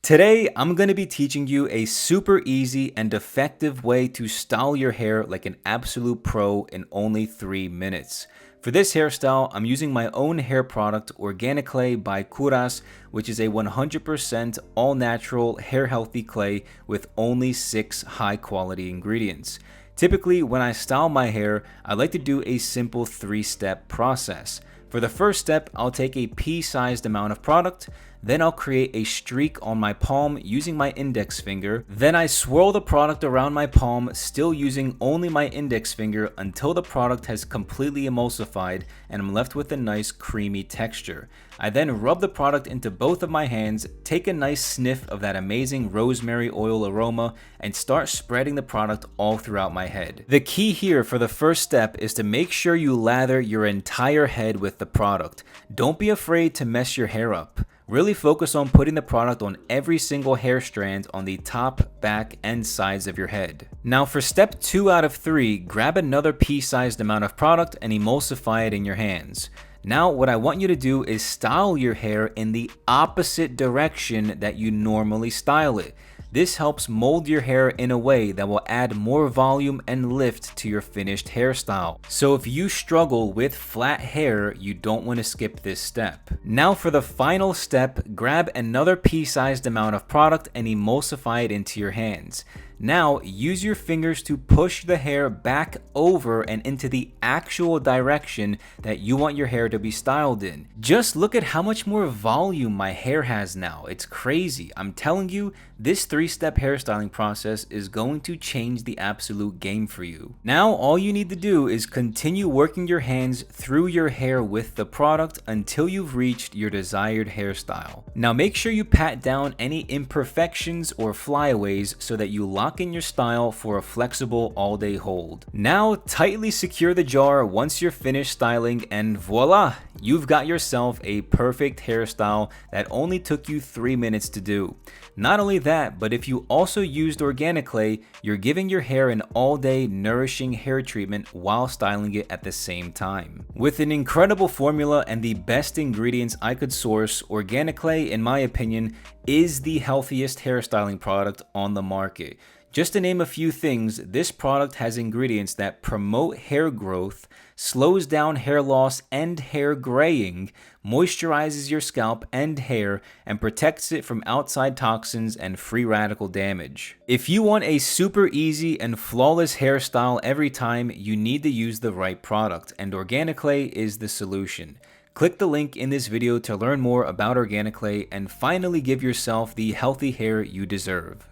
Today, I'm going to be teaching you a super easy and effective way to style your hair like an absolute pro in only 3 minutes. For this hairstyle, I'm using my own hair product, Organic Clay by Kouras, which is a 100% all-natural hair healthy clay with only 6 high-quality ingredients. Typically, when I style my hair, I like to do a simple 3-step process. For the first step, I'll take a pea-sized amount of product, then I'll create a streak on my palm using my index finger. Then I swirl the product around my palm, still using only my index finger until the product has completely emulsified and I'm left with a nice creamy texture. I then rub the product into both of my hands, take a nice sniff of that amazing rosemary oil aroma, and start spreading the product all throughout my head. The key here for the first step is to make sure you lather your entire head with the product. Don't be afraid to mess your hair up. Really focus on putting the product on every single hair strand on the top, back, and sides of your head. Now for step 2 out of 3, grab another pea-sized amount of product and emulsify it in your hands. Now what I want you to do is style your hair in the opposite direction that you normally style it. This helps mold your hair in a way that will add more volume and lift to your finished hairstyle. So if you struggle with flat hair, you don't want to skip this step. Now for the final step, grab another pea-sized amount of product and emulsify it into your hands. Now use your fingers to push the hair back over and into the actual direction that you want your hair to be styled in. Just look at how much more volume my hair has now. It's crazy. I'm telling you, this 3-step hairstyling process is going to change the absolute game for you. Now all you need to do is continue working your hands through your hair with the product until you've reached your desired hairstyle. Now make sure you pat down any imperfections or flyaways so that you lock in your style for a flexible all-day hold. Now tightly secure the jar once you're finished styling, and voila! You've got yourself a perfect hairstyle that only took you 3 minutes to do. Not only that, but if you also used organic clay, you're giving your hair an all-day nourishing hair treatment while styling it at the same time. With an incredible formula and the best ingredients I could source, organic clay, in my opinion, is the healthiest hairstyling product on the market. Just to name a few things, this product has ingredients that promote hair growth, slows down hair loss and hair graying, moisturizes your scalp and hair, and protects it from outside toxins and free radical damage. If you want a super easy and flawless hairstyle every time, you need to use the right product, and organic clay is the solution. Click the link in this video to learn more about organic clay and finally give yourself the healthy hair you deserve.